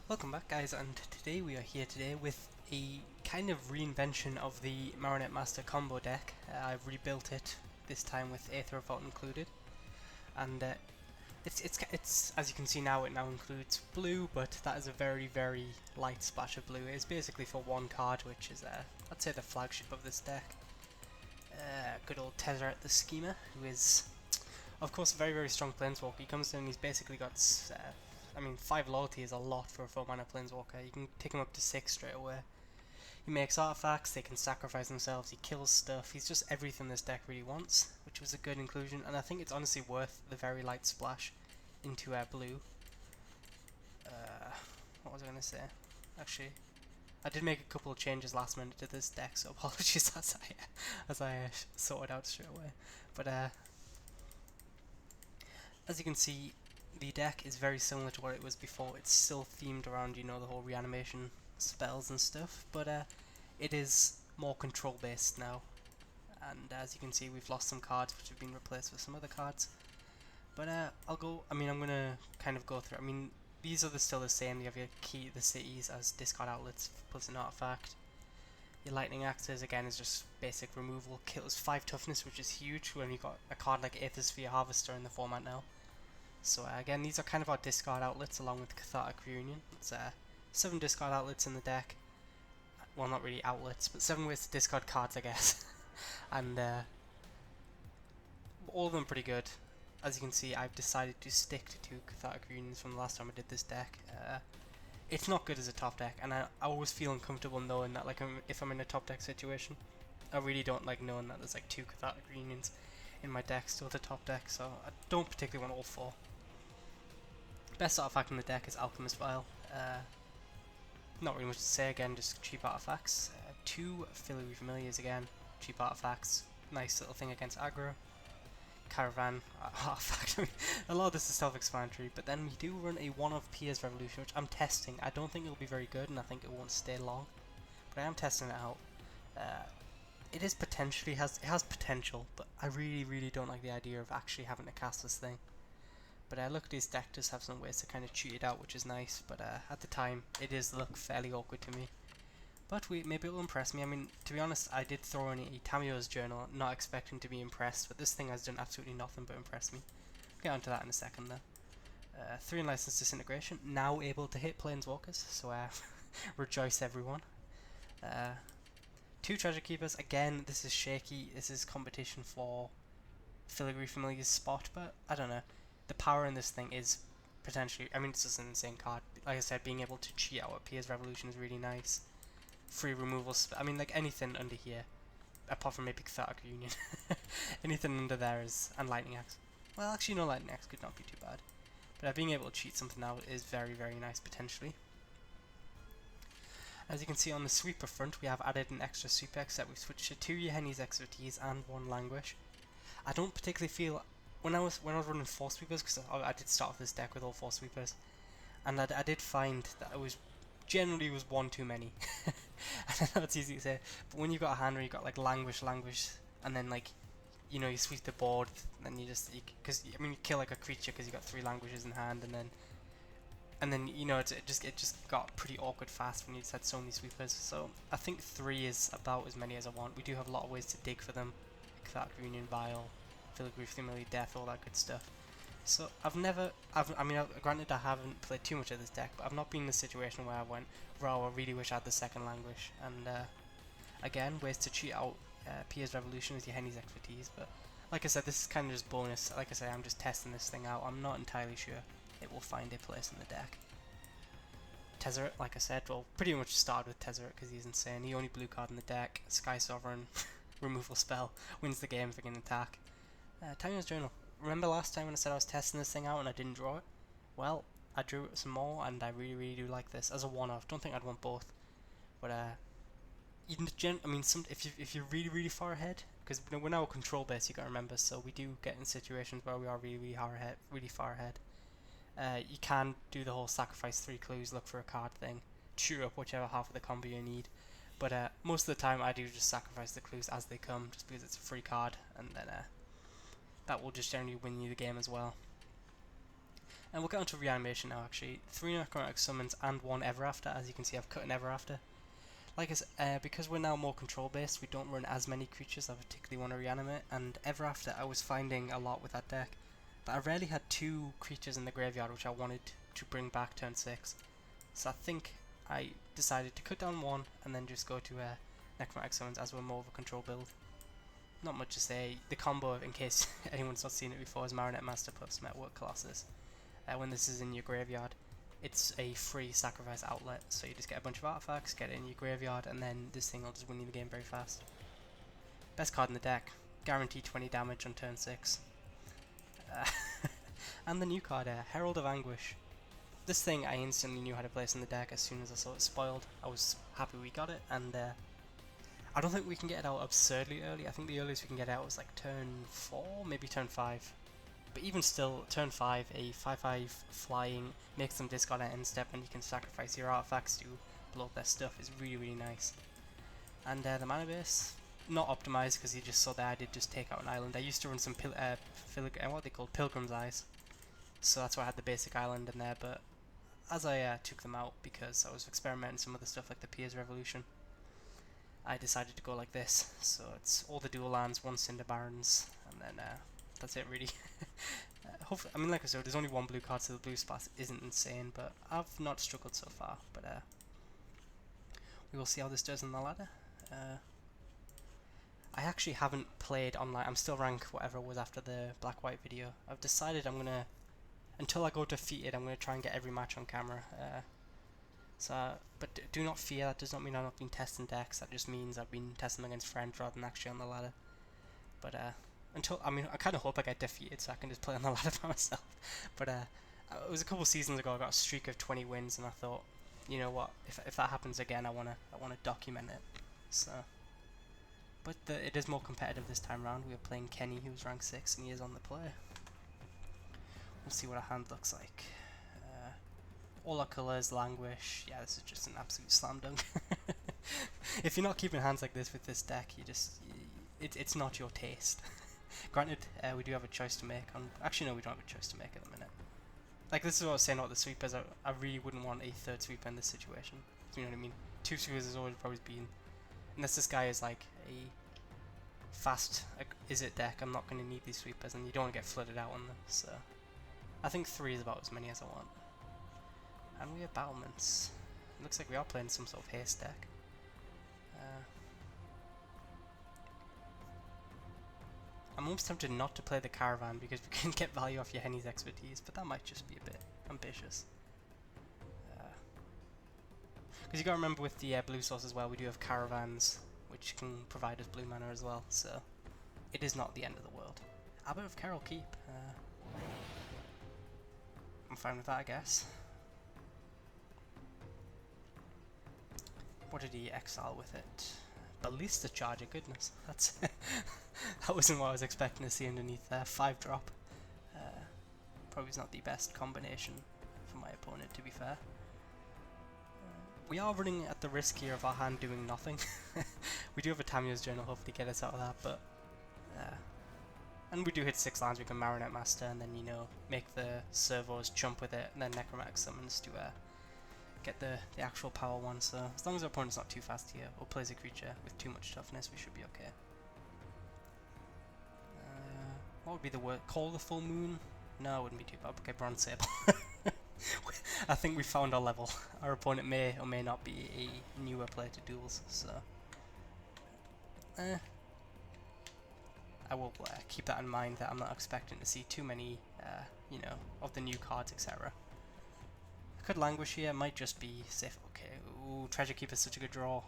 Welcome back guys, and today we are here with a kind of reinvention of the Marionette Master combo deck. I've rebuilt it, this time with Aether Revolt included, and it's as you can see now, it now includes blue, but that is a very light splash of blue. It's basically for one card, which is I'd say the flagship of this deck. Good old Tezzeret the Schemer, who is of course a very strong planeswalker. He comes in, he's basically got 5 loyalty is a lot for a 4 mana planeswalker. You can take him up to 6 straight away. He makes artifacts, they can sacrifice themselves, he kills stuff. He's just everything this deck really wants, which was a good inclusion, and I think it's honestly worth the very light splash into blue. What was I going to say? Actually, I did make a couple of changes last minute to this deck, so apologies as I sorted out straight away. But as you can see, the deck is very similar to what it was before. It's still themed around, the whole reanimation spells and stuff, but it is more control based now. And as you can see, we've lost some cards which have been replaced with some other cards. But I'm gonna kind of go through. These are still the same. You have your key, the cities as discard outlets plus an artifact. Your lightning axes again is just basic removal. Kills 5 toughness, which is huge when you got a card like Aether Sphere Harvester in the format now. So again, these are kind of our discard outlets along with Cathartic Reunion. It's 7 discard outlets in the deck. Well, not really outlets, but 7 ways to discard cards, I guess. And all of them pretty good. As you can see, I've decided to stick to 2 Cathartic Reunions from the last time I did this deck. It's not good as a top deck, and I always feel uncomfortable knowing that, like, if I'm in a top deck situation. I really don't like knowing that there's like 2 Cathartic Reunions in my deck still the top deck, so I don't particularly want all 4. Best artifact in the deck is Alchemist vial. Not really much to say, again, just cheap artifacts. 2 Filigree Familiars again, cheap artifacts, nice little thing against aggro. Caravan artifact, a lot of this is self-explanatory, but then we do run a 1-of Pier's Revolution, which I'm testing. I don't think it'll be very good, and I think it won't stay long, but I am testing it out. It has potential, but I really don't like the idea of actually having to cast this thing. But look, this deck does have some ways to kind of cheat it out, which is nice, but at the time, it does look fairly awkward to me. But maybe it will impress me. To be honest, I did throw in a Tamiyo's journal, not expecting to be impressed, but this thing has done absolutely nothing but impress me. I'll get onto that in a second though. 3 Unlicensed Disintegration, now able to hit Planeswalkers, so rejoice everyone. 2 Treasure Keepers, again, this is shaky, this is competition for Filigree Familiar's spot, but I don't know. The power in this thing is potentially, it's just an insane card. Like I said, being able to cheat out a Pier's Revolution is really nice. Free removal, like anything under here, apart from maybe Cathartic Reunion. Anything under there is, and Lightning Axe. Well, actually no, Lightning Axe could not be too bad. But being able to cheat something out is very nice potentially. As you can see on the sweeper front, we have added an extra sweep X that we've switched to 2 Yahenni's Expertise and 1 Languish. I don't particularly feel, when I was running 4 sweepers, because I did start with this deck with all 4 sweepers, and I did find that it was generally was 1 too many. I know it's easy to say, but when you've got a hand where you've got like Languish, and then like, you sweep the board, then you kill like a creature because you got 3 Languishes in hand, and then it just got pretty awkward fast when you just had so many sweepers. So I think 3 is about as many as I want. We do have a lot of ways to dig for them. Cathartic Reunion, Vial, Filigree Familiar, Death, all that good stuff. So granted I haven't played too much of this deck, but I've not been in a situation where I went, I really wish I had the second Languish. And again, ways to cheat out Pier's Revolution is Yahenni's Expertise, but like I said, this is kind of just bonus. Like I say, I'm just testing this thing out. I'm not entirely sure it will find a place in the deck. Tezzeret, like I said, well, pretty much started with Tezzeret because he's insane. The only blue card in the deck, SkySovereign, removal spell, wins the game if I can attack. Tamiyo's Journal. Remember last time when I said I was testing this thing out and I didn't draw it? Well, I drew it some more, and I really do like this as a one-off. Don't think I'd want both, but if you're really far ahead, because we're now a control base, you gotta remember. So we do get in situations where we are really far ahead. You can do the whole sacrifice 3 clues, look for a card thing, chew up whichever half of the combo you need. But most of the time I do just sacrifice the clues as they come, just because it's a free card, and then that will just generally win you the game as well. And we'll get on to reanimation now actually. 3 necromantic summons and 1 ever after. As you can see, I've cut an ever after. Like I said, because we're now more control based, we don't run as many creatures I particularly want to reanimate, and ever after I was finding a lot with that deck. But I rarely had 2 creatures in the graveyard which I wanted to bring back turn 6. So I think I decided to cut down 1 and then just go to necromantic summons as we're more of a control build. Not much to say. The combo, in case anyone's not seen it before, is Marionette Master plus metalwork colossus. When this is in your graveyard, it's a free sacrifice outlet, so you just get a bunch of artifacts, get it in your graveyard, and then this thing will just win you the game very fast. Best card in the deck, guaranteed 20 damage on turn 6. And the new card, Herald of Anguish. This thing I instantly knew how to place in the deck as soon as I saw it spoiled. I was happy we got it, and I don't think we can get it out absurdly early. I think the earliest we can get it out was like turn 4, maybe turn 5. But even still, turn 5, a 5/5 flying makes them discard at end step, and you can sacrifice your artifacts to blow up their stuff is really, really nice. And the mana base, not optimized because you just saw that I did just take out an island. I used to run some what they call Pilgrim's Eyes, so that's why I had the basic island in there, but as I took them out because I was experimenting some other stuff like the Aether Revolution, I decided to go like this. So it's all the dual lands, 1 cinder barrens, and then that's it really. Hopefully, I mean, like I said, there's only 1 blue card, so the blue spot isn't insane, but I've not struggled so far. But we will see how this does on the ladder. I actually haven't played online. I'm still rank whatever was after the black-white video. I've decided I'm gonna, until I go defeated, I'm gonna try and get every match on camera. But do not fear. That does not mean I've not been testing decks. That just means I've been testing them against friends rather than actually on the ladder. But I kind of hope I get defeated so I can just play on the ladder by myself. But it was a couple seasons ago. I got a streak of 20 wins, and I thought, you know what? If that happens again, I wanna document it. So, but it is more competitive this time round. We are playing Kenny, who's rank 6, and he is on the play. We'll see what our hand looks like. All our colours, Languish. Yeah, this is just an absolute slam dunk. If you're not keeping hands like this with this deck, it's not your taste. Granted, we do have a choice to make. Actually, no, we don't have a choice to make at the minute. Like, this is what I was saying about the sweepers. I really wouldn't want a 3rd sweeper in this situation. You know what I mean? 2 sweepers has always probably been, unless this guy is like a fast is-it deck, I'm not going to need these sweepers, and you don't want to get flooded out on them. So I think 3 is about as many as I want. And we have battlements. It looks like we are playing some sort of haste deck. I'm almost tempted not to play the caravan because we can get value off Yahenni's expertise, but that might just be a bit ambitious. Because you gotta remember with the blue source as well, we do have caravans, which can provide us blue mana as well, so it is not the end of the world. Abbot of Carol Keep. I'm fine with that, I guess. What did he exile with it? Ballista Charger, goodness. That's that wasn't what I was expecting to see underneath there. 5-drop. Probably not the best combination for my opponent, to be fair. We are running at the risk here of our hand doing nothing. We do have a Tamiyo's Journal, hopefully get us out of that, but and we do hit 6 lands. We can Marionette Master and then, you know, make the servos chump with it, and then Necromantic summons to get the actual power one. So as long as our opponent's not too fast here or plays a creature with too much toughness, we should be okay. What would be the word? Call the full moon? No, it wouldn't be too bad. Okay, Bronze Sable. I think we found our level. Our opponent may or may not be a newer player to Duels, so I will keep that in mind, that I'm not expecting to see too many, you know, of the new cards, etc. I could Languish here, might just be safe. Okay, ooh, Treasure Keeper's such a good draw.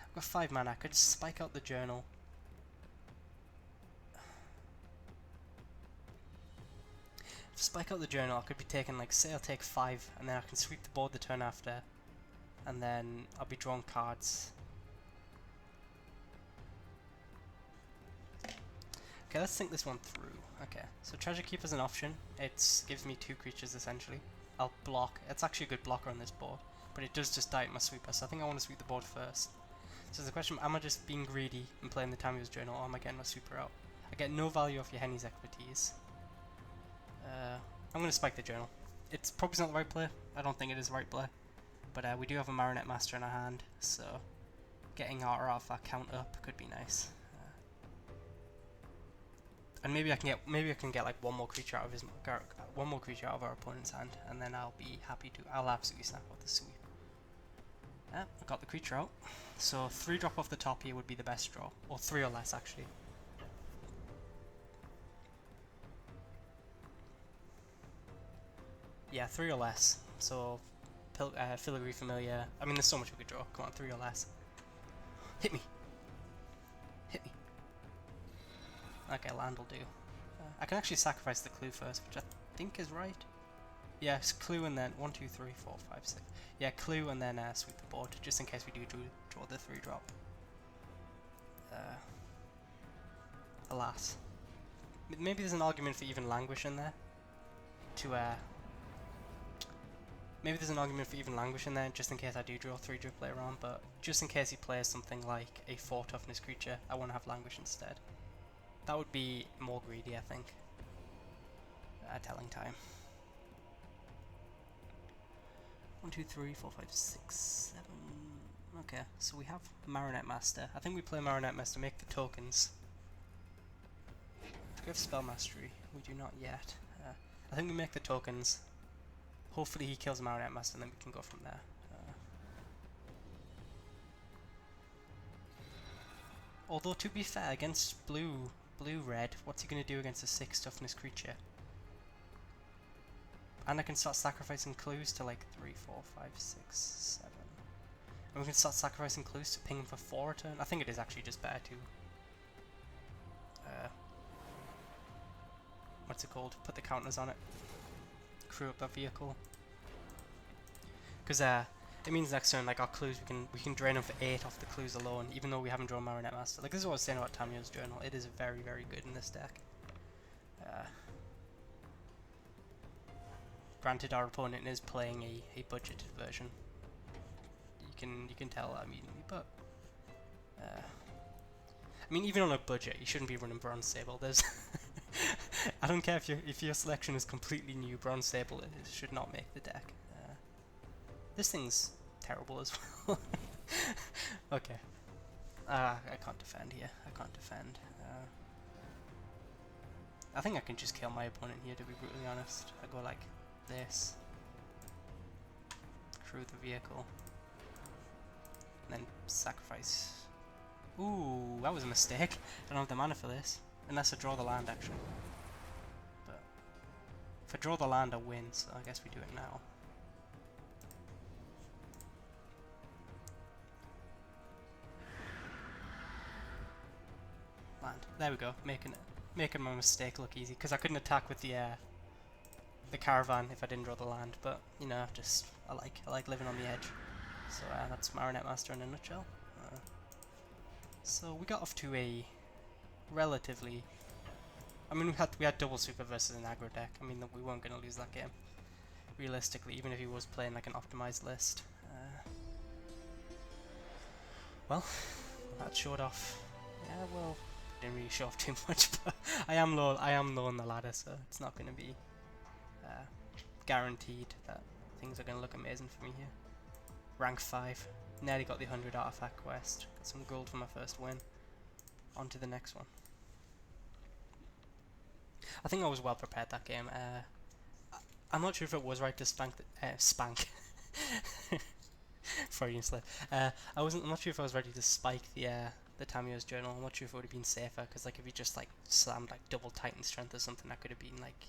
I've got 5 mana, I could spike out the journal. If I spike out the journal, I could be taking, like, say I'll take 5, and then I can sweep the board the turn after, and then I'll be drawing cards. Okay, let's think this one through. Okay, so Treasure Keeper's an option. It gives me 2 creatures essentially. I'll block. It's actually a good blocker on this board, but it does just die at my sweeper, so I think I want to sweep the board first. So the question, am I just being greedy and playing the Tamiyo's Journal, or am I getting my sweeper out? I get no value off Yahenni's expertise. I'm going to spike the journal. It's probably not the right play. I don't think it is the right play. But we do have a Marionette Master in our hand, so getting our artifact count up could be nice. And maybe I can get like one more creature out of our opponent's hand, and then I'll be happy to. I'll absolutely snap out the sweep. I got the creature out. So 3 drop off the top here would be the best draw, or 3 or less actually. Yeah, 3 or less. So Filigree Familiar. I mean, there's so much we could draw. Come on, 3 or less. Hit me. Hit me. Okay, land will do. I can actually sacrifice the clue first, which I think is right. Yes, clue and then 1, 2, 3, 4, 5, 6. Yeah, clue and then sweep the board, just in case we do draw the 3 drop. Alas. Maybe there's an argument for even Languish in there. Maybe there's an argument for even Languish in there, just in case I do draw 3 drip later on, but just in case he plays something like a 4 toughness creature, I want to have Languish instead. That would be more greedy, I think. Telling time. 1, 2, 3, 4, 5, 6, 7. Okay, so we have Marionette Master. I think we play Marionette Master, make the tokens. Do we have Spell Mastery? We do not yet. I think we make the tokens. Hopefully he kills Marionette Master and then we can go from there. Although to be fair, against blue-red, what's he going to do against a 6 toughness creature? And I can start sacrificing clues to like 3, 4, 5, 6, 7. And we can start sacrificing clues to ping him for 4 a turn. I think it is actually just better to what's it called? Put the counters on it. Crew up a vehicle. Because it means next turn, like our clues, we can drain them for 8 off the clues alone, even though we haven't drawn Marionette Master. Like this is what I was saying about Tamiyo's journal. It is very, very good in this deck. Granted, our opponent is playing a budgeted version. You can tell that immediately, but I mean, even on a budget, you shouldn't be running Bronze Sable. There's I don't care if your selection is completely new. Bronze Sable it should not make the deck. This thing's terrible as well. Okay. I can't defend here. I can't defend. I think I can just kill my opponent here, to be brutally honest. I go like this. Crew the vehicle. And then sacrifice. Ooh, that was a mistake. I don't have the mana for this. Unless I draw the land, actually. But if I draw the land, I win, so I guess we do it now. Land. There we go. Making my mistake look easy, because I couldn't attack with the caravan if I didn't draw the land. But you know, just I like living on the edge. So that's Marionette Master in a nutshell. So we got off to a relatively. I mean, we had double super versus an aggro deck. I mean, we weren't going to lose that game. Realistically, even if he was playing like an optimized list. Well, that showed off. Yeah, well, didn't really show off too much, but I am low on the ladder, so it's not going to be guaranteed that things are going to look amazing for me here. Rank 5, nearly got the 100 artifact quest, got some gold for my first win. On to the next one. I think I was well prepared that game. I'm not sure if it was right to spank Freudian slip. I'm not sure if I was ready to spike the Tamiyo's journal. I'm not sure if it would have been safer, because like if you just like slammed like double Titan strength or something, that could have been like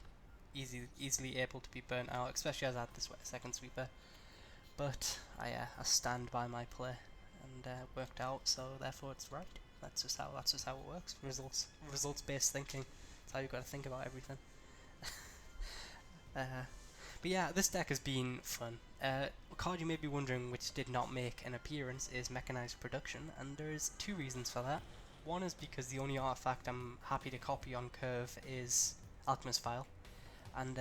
easily able to be burnt out, especially as I had this second sweeper. But I stand by my play, and worked out, so therefore it's right. That's just how it works. Results based thinking. That's how you got to think about everything. But yeah, this deck has been fun. A card you may be wondering which did not make an appearance is Mechanized Production, and there's 2 reasons for that. One is because the only artifact I'm happy to copy on curve is Alchemist Vial, and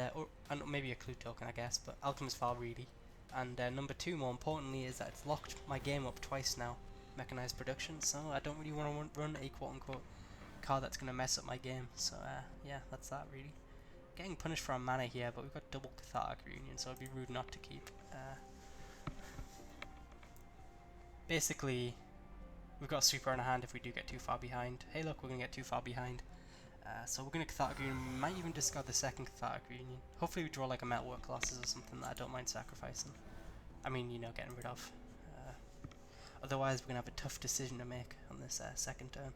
maybe a clue token, I guess, but Alchemist Vial really. And number 2, more importantly, is that it's locked my game up twice now, Mechanized Production, so I don't really want to run a quote-unquote card that's going to mess up my game. So yeah, that's that really. Getting punished for our mana here, but we've got double Cathartic Reunion, so it'd be rude not to keep. Basically, we've got a super in our hand if we do get too far behind. Hey look, we're going to get too far behind. So we're going to Cathartic Reunion. We might even discard the second Cathartic Reunion. Hopefully we draw like a metalwork colossus or something that I don't mind sacrificing. I mean, you know, getting rid of. Otherwise we're going to have a tough decision to make on this second turn.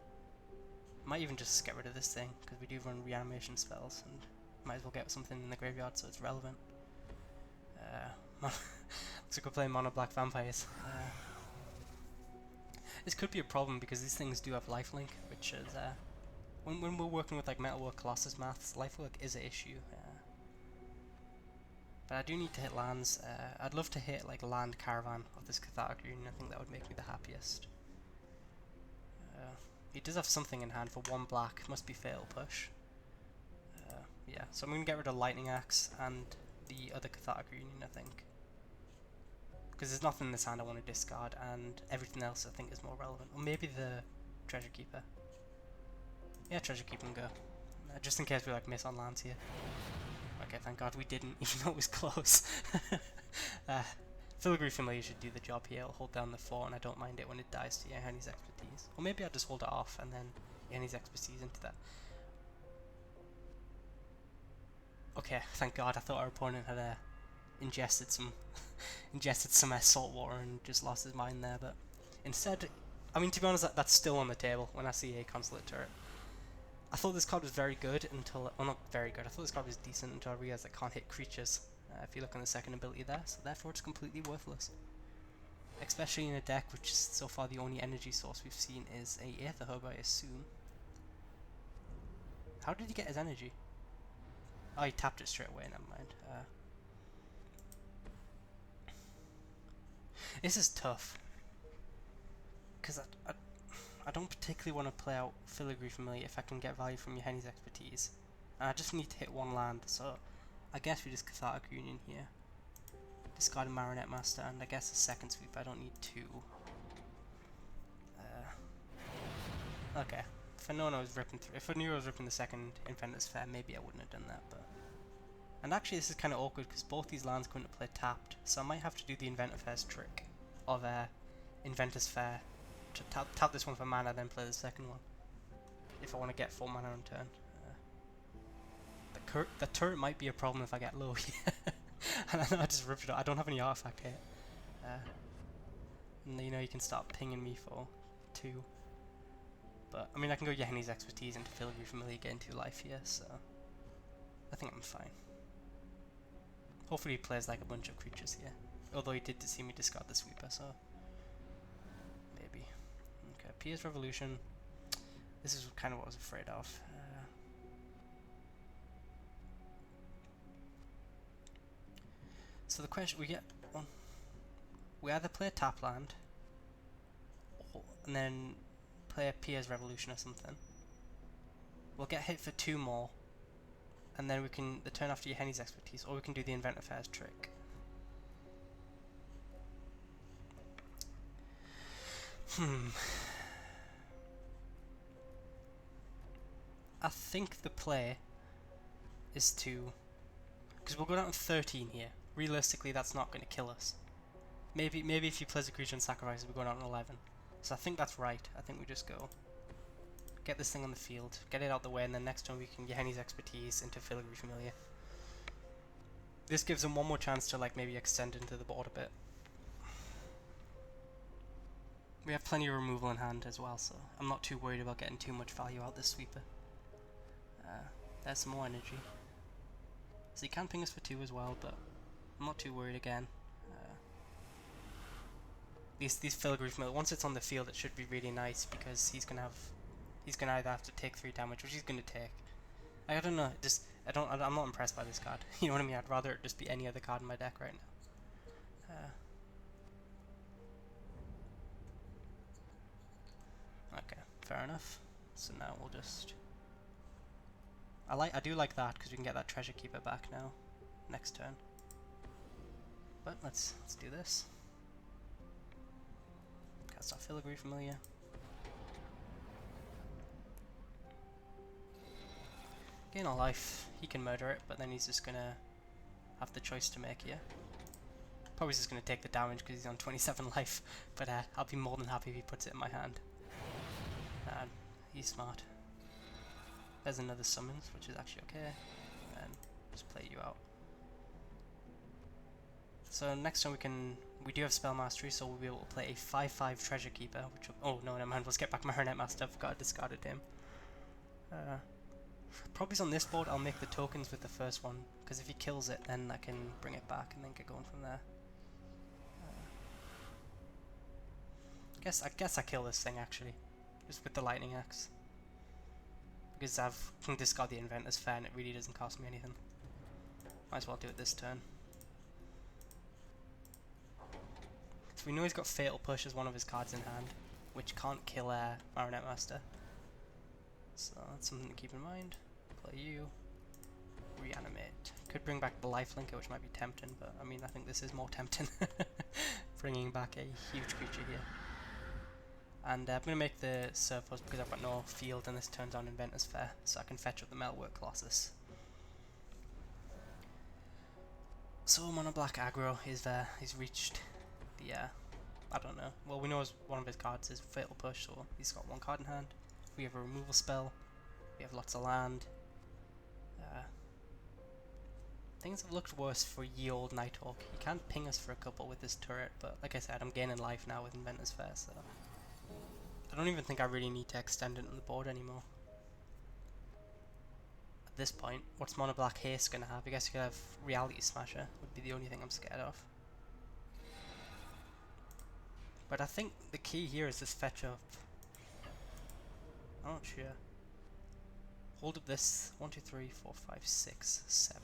Might even just get rid of this thing, because we do run reanimation spells, and might as well get something in the graveyard so it's relevant. Looks like we're playing mono black vampires. This could be a problem because these things do have lifelink, which is when we're working with like metalwork colossus maths, lifelink is an issue. But I do need to hit lands. I'd love to hit like land caravan of this Cathartic Reunion. I think that would make me the happiest. He does have something in hand for 1 black. Must be fatal push. Yeah, so I'm going to get rid of lightning axe and the other Cathartic Reunion, I think. Because there's nothing in this hand I want to discard, and everything else I think is more relevant. Or maybe the Treasure Keeper. Yeah, Treasure Keeper and go. Just in case we like miss on lands here. Okay, thank God we didn't, even though it was close. Filigree Familiar should do the job here. It'll hold down the 4, and I don't mind it when it dies to Yahenni's Expertise. Or maybe I'll just hold it off and then Yahenni's Expertise into that. Okay, thank God. I thought our opponent had ingested some salt water and just lost his mind there, but instead, I mean, to be honest, that's still on the table when I see a Consulate Turret. I thought this card was very good until, well, not very good, I thought this card was decent until I realised I can't hit creatures if you look on the second ability there, so therefore it's completely worthless. Especially in a deck which is so far the only energy source we've seen is a Aether Hub, I assume. How did he get his energy? Oh, he tapped it straight away, never mind. This is tough. Because I don't particularly want to play out Filigree Familiar if I can get value from Yahenni's Expertise. And I just need to hit 1 land, so I guess we just Cathartic Reunion here. Discard a Marionette Master, and I guess a second sweep, I don't need 2. Okay. If I knew I was ripping through, if I knew I was ripping the second Inventor's Fair, maybe I wouldn't have done that, but... And actually this is kind of awkward, because both these lands couldn't play tapped, so I might have to do the Inventor Fair's trick of Inventor's Fair. To tap this one for mana, then play the second one. If I want to get 4 mana on turn. The turret might be a problem if I get low here. And I know I just ripped it out. I don't have any artifact here. And you know, you can start pinging me for 2. But, I mean, I can go Yahenni's Expertise into Filigree Familiar, get into life here, so... I think I'm fine. Hopefully he plays like a bunch of creatures here. Although he did see me discard the sweeper, so... maybe. Okay, Pierce Revolution. This is kind of what I was afraid of. So the question, we either play a tap land, and then play a Pierce Revolution or something. We'll get hit for 2 more, and then we can, the turn after Yahenni's Expertise, or we can do the Inventor Fair's trick. I think the play is to, because we'll go down to 13 here. Realistically, that's not going to kill us. Maybe if he plays a creature and sacrifices, we go down to 11. So I think that's right. I think we just go get this thing on the field, get it out the way, and then next turn we can Yahenni's Expertise into Filigree Familiar. This gives him one more chance to like maybe extend into the board a bit. We have plenty of removal in hand as well, so I'm not too worried about getting too much value out this sweeper. There's some more energy. So he can ping us for 2 as well, but I'm not too worried again. These Filigree Familiar, once it's on the field, it should be really nice because he's gonna either have to take 3 damage, which he's gonna take. I don't know, I'm not impressed by this card. You know what I mean? I'd rather it just be any other card in my deck right now. Okay, fair enough. So now we'll just... I do like that because we can get that Treasure Keeper back now, next turn. But let's do this. Cast our Filigree Familiar. gain a life. He can murder it, but then he's just gonna have the choice to make here. Probably just gonna take the damage because he's on 27 life, but I'll be more than happy if he puts it in my hand. He's smart. There's another summons, which is actually okay. And just play you out. So next time we do have spell mastery, so we'll be able to play a 5/5 treasure keeper. Which oh no, never mind. Let's get back Marionette master. I forgot I discarded him. Probably on this board I'll make the tokens with the first one, because if he kills it, then I can bring it back and then get going from there. I guess I kill this thing actually, just with the lightning axe, because I can discard the inventor's fair and it really doesn't cost me anything. Might as well do it this turn. So we know he's got Fatal Push as one of his cards in hand, which can't kill Marionette Master. So that's something to keep in mind. Play you. Reanimate. Could bring back the Lifelinker, which might be tempting, but I mean I think this is more tempting. Bringing back a huge creature here. And I'm going to make the surplus because I've got no field and this turns on Inventor's Fair, so I can fetch up the metalwork colossus. So mono black aggro is there. He's reached the I don't know. Well, we know one of his cards is Fatal Push, so he's got one card in hand. We have a removal spell. We have lots of land. Things have looked worse for ye old Nighthawk. He can't ping us for a couple with this turret, but like I said, I'm gaining life now with Inventor's Fair, so I don't even think I really need to extend it on the board anymore. At this point, what's mono black haste gonna have? I guess you could have Reality Smasher, would be the only thing I'm scared of. But I think the key here is this fetch up. I'm not sure. Hold up this 1, 2, 3, 4, 5, 6, 7.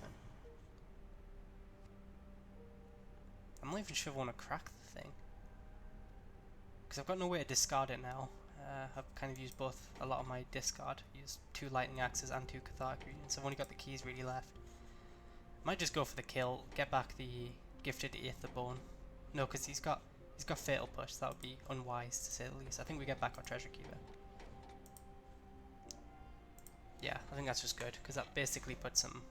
I'm not even sure if I want to crack the thing, because I've got no way to discard it now. I've kind of used a lot of my discard. Used 2 lightning axes and 2 Cathartic Reunions, so I've only got the keys really left. Might just go for the kill, get back the gifted Aether Bone. No, because he's got Fatal Push. That would be unwise to say the least. I think we get back our Treasure Keeper. Yeah, I think that's just good, because that basically puts him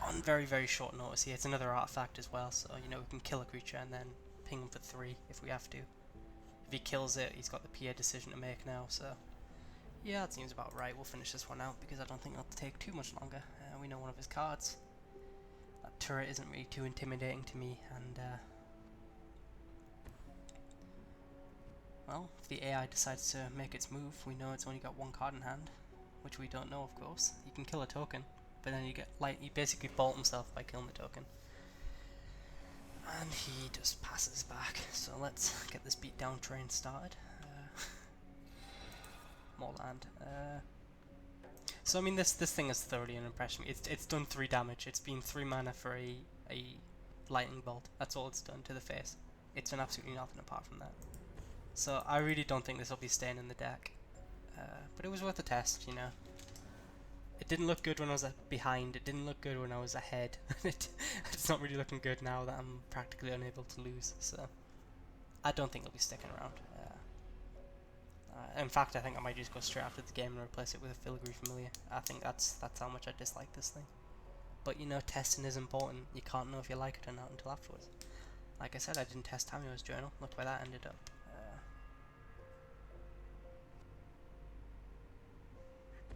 on very, very short notice here. It's another artifact as well, so you know we can kill a creature and then ping him for 3 if we have to. If he kills it, he's got the PA decision to make now, so yeah, that seems about right. We'll finish this one out because I don't think it'll take too much longer. We know one of his cards. That turret isn't really too intimidating to me, and well, if the AI decides to make its move, we know it's only got 1 card in hand, which we don't know, of course. You can kill a token, but then he basically bolt himself by killing the token. And he just passes back, so let's get this beatdown train started. More land. So I mean, this thing has thoroughly impressed me. It's done 3 damage. It's been 3 mana for a lightning bolt. That's all it's done to the face. It's done absolutely nothing apart from that. So I really don't think this will be staying in the deck. But it was worth a test, you know. It didn't look good when I was behind, it didn't look good when I was ahead. It's not really looking good now that I'm practically unable to lose, so I don't think it'll be sticking around. In fact, I think I might just go straight after the game and replace it with a Filigree Familiar. I think that's how much I dislike this thing. But you know, testing is important. You can't know if you like it or not until afterwards. Like I said, I didn't test Tamiyo's journal. Look where that ended up.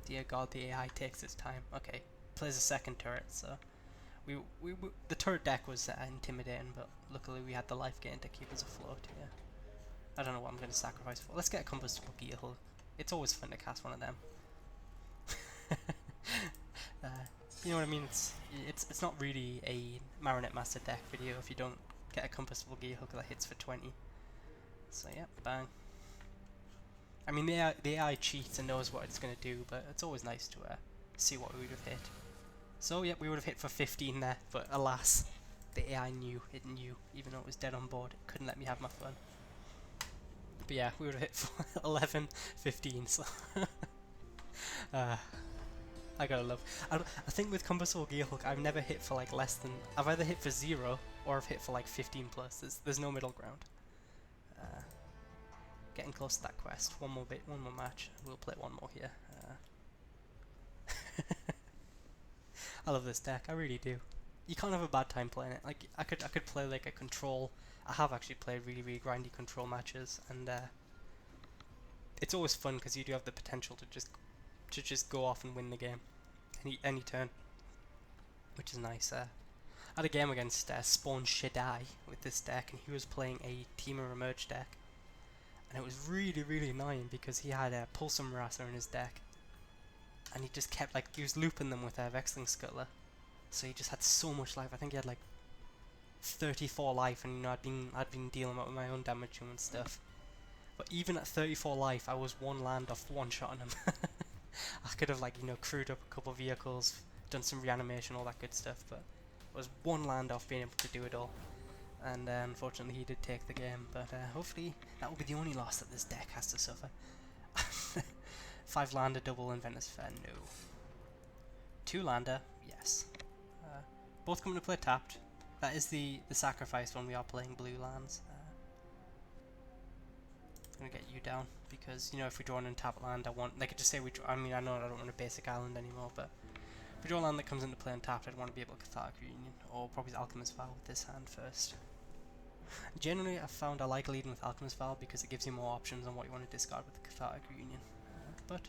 Dear God, the AI takes its time. Okay, plays a second turret, so the turret deck was intimidating, but luckily we had the life gain to keep us afloat here. I don't know what I'm going to sacrifice for. Let's get a combustable gearhulk. It's always fun to cast one of them. You know what I mean? It's not really a Marionette Master deck video if you don't get a combustable gearhulk that hits for 20. So yeah, bang. I mean, the AI cheats and knows what it's going to do, but it's always nice to see what we would have hit. So, yeah, we would have hit for 15 there, but alas, the AI knew. It knew, even though it was dead on board. It couldn't let me have my fun. But yeah, we would have hit for 11, 15, so... I gotta love... I think with Combustible Gearhulk, I've never hit for like less than... I've either hit for 0, or I've hit for like 15 plus. There's no middle ground. Getting close to that quest. One more match. We'll play one more here. I love this deck, I really do. You can't have a bad time playing it. Like, I could play like a control. I have actually played really grindy control matches, and it's always fun because you do have the potential to just go off and win the game any turn, which is nice. I had a game against Spawn Shaddai with this deck, and he was playing a Teamer Emerge deck, and it was really annoying because he had a Pulsum Harasser in his deck, and he just kept he was looping them with a Vexling Scuttler, so he just had so much life. I think he had like 34 life, and you know I'd been dealing with my own damage and stuff. But even at 34 life, I was one land off one-shotting him. I could have crewed up a couple of vehicles, done some reanimation, all that good stuff, but I was one land off being able to do it all. And unfortunately he did take the game, but hopefully that will be the only loss that this deck has to suffer. 5 lander, double Inventor's Fair, no. 2 lander, yes. Both coming to play tapped. That is the sacrifice when we are playing blue lands. I'm gonna get you down because if we draw an untap land, I want just say we draw. I mean, I know I don't want a basic island anymore, but if we draw a land that comes into play untapped, I'd want to be able to Cathartic Reunion or probably Alchemist Vial with this hand first. Generally, I've found I like leading with Alchemist Vial because it gives you more options on what you want to discard with the Cathartic Reunion. But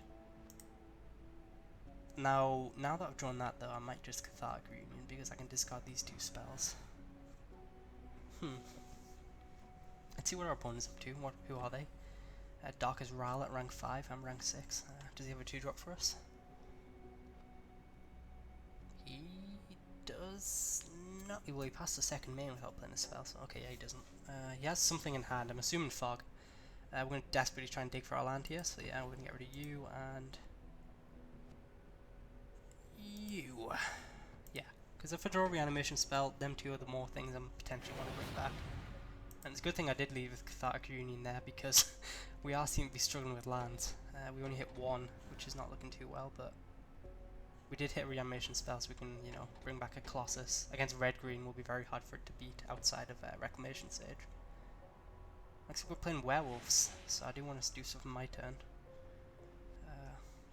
now that I've drawn that though, I might just Cathartic Reunion because I can discard these 2 spells. Let's see what our opponent's up to. Who are they? Dark is Ral at rank 5, I'm rank 6. Does he have a 2-drop for us? He does not. Well, he passed the second main without playing a spell, so okay, yeah, he doesn't. He has something in hand, I'm assuming Fog. We're going to desperately try and dig for our land here, so yeah, we're going to get rid of you and you. Yeah, because if I draw a reanimation spell, them 2 are the more things I'm potentially want to bring back. And it's a good thing I did leave with Cathartic Reunion there because we are seem to be struggling with lands. We only hit 1, which is not looking too well, but we did hit a reanimation spell, so we can, bring back a colossus. Against red-green will be very hard for it to beat outside of Reclamation Sage. Looks like we're playing werewolves, so I do want to do something my turn.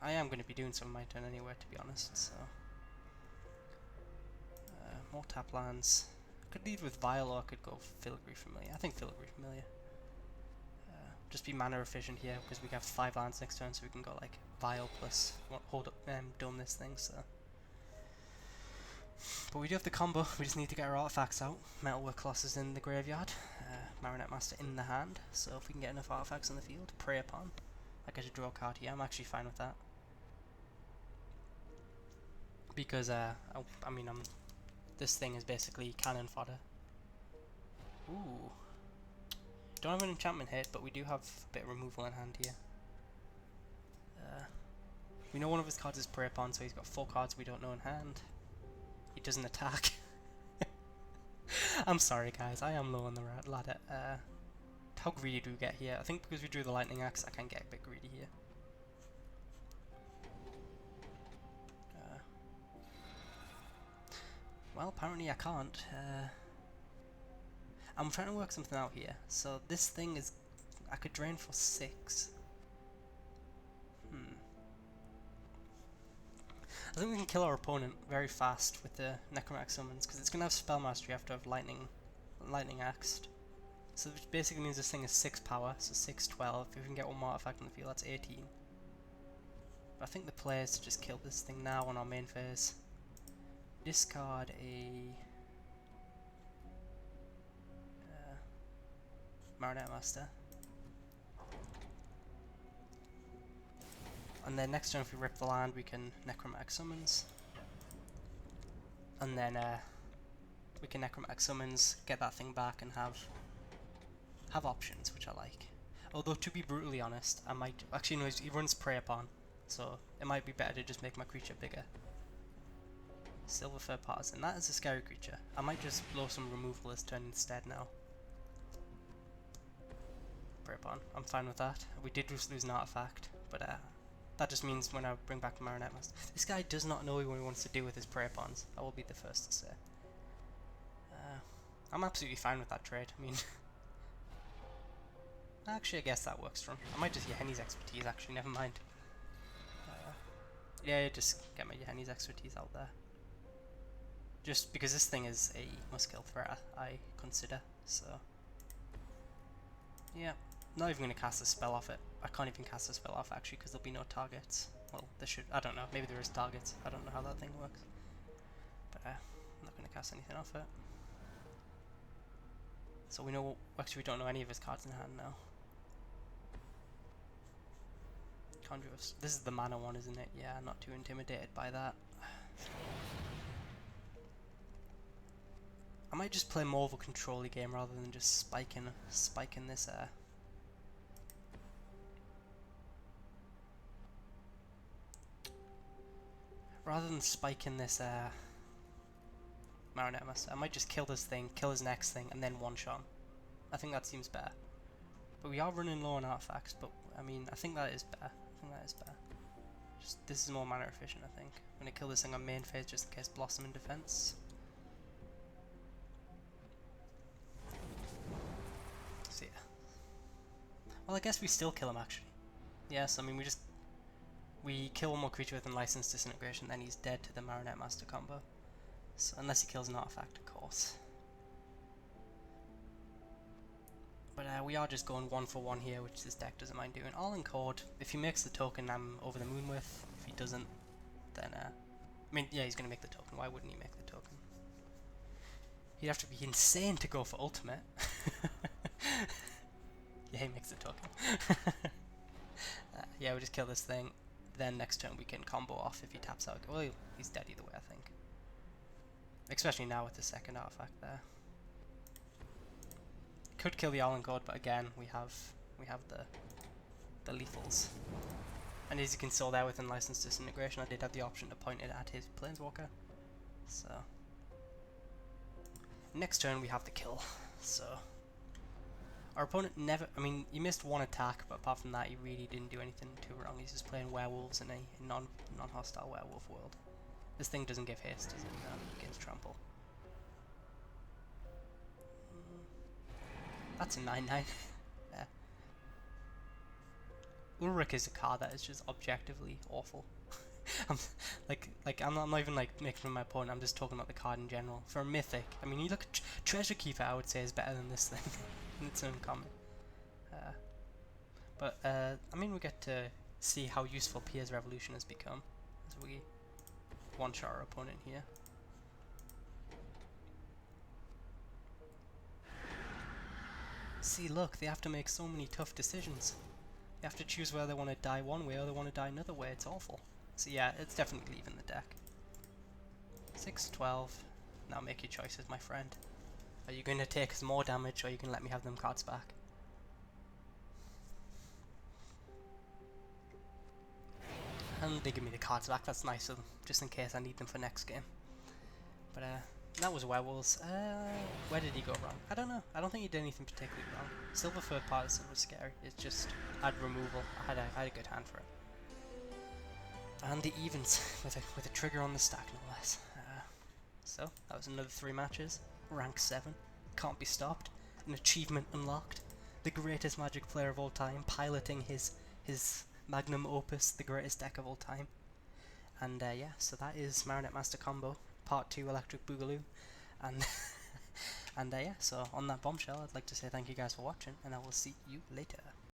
I am going to be doing something my turn anyway, to be honest, so... more tap lands. I could lead with Vial or I could go Filigree Familiar. I think Filigree Familiar. Just be mana efficient here because we have 5 lands next turn, so we can go Vial plus hold up dome this thing. So, but we do have the combo. We just need to get our artifacts out. Metalwork Colossus in the graveyard. Marionette Master in the hand. So if we can get enough artifacts in the field, prey upon. I get to draw a card here. I'm actually fine with that because this thing is basically cannon fodder. Ooh. Don't have an enchantment hit, but we do have a bit of removal in hand here. We know one of his cards is prey upon, so he's got 4 cards we don't know in hand. He doesn't attack. I'm sorry guys, I am low on the ladder. How greedy do we get here? I think because we drew the lightning axe, I can get a bit greedy here. Well, apparently I can't. I'm trying to work something out here. So this thing is... I could drain for 6. I think we can kill our opponent very fast with the Necromantic summons, because it's going to have spell mastery after have lightning axed. So which basically means this thing is 6 power, so 6, 12. If we can get one more artifact on the field, that's 18. But I think the play is to just kill this thing now on our main phase. Discard a Marionette Master. And then next turn if we rip the land we can Necromantic Summons. And then we can Necromantic Summons, get that thing back and have options, which I like. Although to be brutally honest, I might... Actually no, he runs Prey Upon, so it might be better to just make my creature bigger. Silver Fur Partisan, that is a scary creature. I might just blow some removal this turn instead now. Prey Upon, I'm fine with that. We did just lose an artifact, but that just means when I bring back the Marionette Master. This guy does not know what he wants to do with his Prey Upons, I will be the first to say. I'm absolutely fine with that trade, I mean... Actually, I guess that works for him. I might just Yahenni's Expertise, actually, never mind. Yeah, just get my Yahenni's Expertise out there. Just because this thing is a must-kill threat, I consider, so... Yeah, not even going to cast a spell off it. I can't even cast a spell off, actually, because there'll be no targets. Well, there should... I don't know, maybe there is targets. I don't know how that thing works. But I'm not going to cast anything off it. So we know... Actually, we don't know any of his cards in hand now. Conjurers. This is the mana one, isn't it? Yeah, I'm not too intimidated by that. I might just play more of a control-y game rather than just spiking this rather than spiking this Marionette Master. I might just kill this thing, kill his next thing, and then one-shot him. I think that seems better. But we are running low on artifacts, but I mean, I think that is better. Just, this is more mana efficient, I think. I'm gonna kill this thing on main phase just in case Blossom in defense. So yeah. Well, I guess we still kill him actually. Yes, I mean we kill one more creature with Unlicensed Disintegration, then he's dead to the Marionette Master combo. So unless he kills an artifact, of course. But we are just going 1-for-1 here, which this deck doesn't mind doing. All in Chord. If he makes the token, I'm over the moon with. If he doesn't, then I mean, yeah, he's gonna make the token. Why wouldn't he make the token? He'd have to be insane to go for ultimate. Yeah, he makes the token. Yeah, we just kill this thing. Then next turn we can combo off if he taps out. Well, he's dead either way, I think. Especially now with the second artifact there. Could kill the All in Chord, but again we have the lethals. And as you can see there with Unlicensed Disintegration, I did have the option to point it at his Planeswalker. So next turn we have the kill. So our opponent never, I mean, he missed one attack, but apart from that he really didn't do anything too wrong. He's just playing werewolves in a non-hostile werewolf world. This thing doesn't give haste, does it? No, against trample. That's a 9/9. Yeah. Ulrich is a card that is just objectively awful. I'm not even like making fun of my opponent. I'm just talking about the card in general. For a mythic, I mean, you look at Treasure Keeper. I would say is better than this thing. And it's uncommon. I mean, we get to see how useful Pierre's Revolution has become as we one-shot our opponent here. See, look, they have to make so many tough decisions. They have to choose whether they want to die one way or they want to die another way. It's awful. So yeah, it's definitely leaving the deck. 6-12. Now make your choices, my friend. Are you going to take more damage or are you going to let me have them cards back? And they give me the cards back. That's nice of them, just in case I need them for next game. But that was Werewolves. Where did he go wrong? I don't know. I don't think he did anything particularly wrong. Silver Third Partisan was scary. It's just add removal. I had a good hand for it. And the evens with a trigger on the stack, no less. So that was another 3 matches. Rank 7. Can't be stopped. An achievement unlocked. The greatest Magic player of all time, piloting his magnum opus, the greatest deck of all time. And yeah, so that is Marionette Master Combo. Part 2 Electric Boogaloo, and and yeah, so on that bombshell I'd like to say thank you guys for watching, and I will see you later.